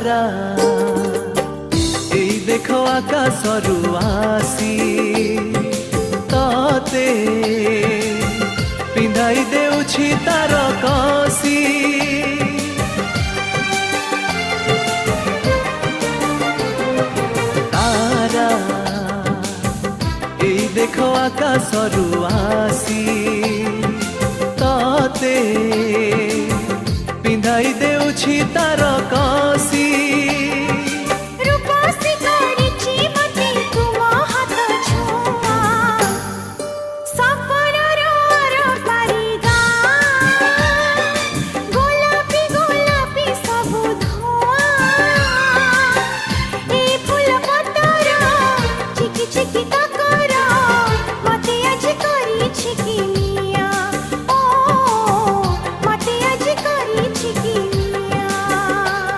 तारा एई देखो आकाशरू आसी तते पिंधाई देउछि तार कसी तारा एई देखो आकाशरू आसी तते पिंधाई देउछि तार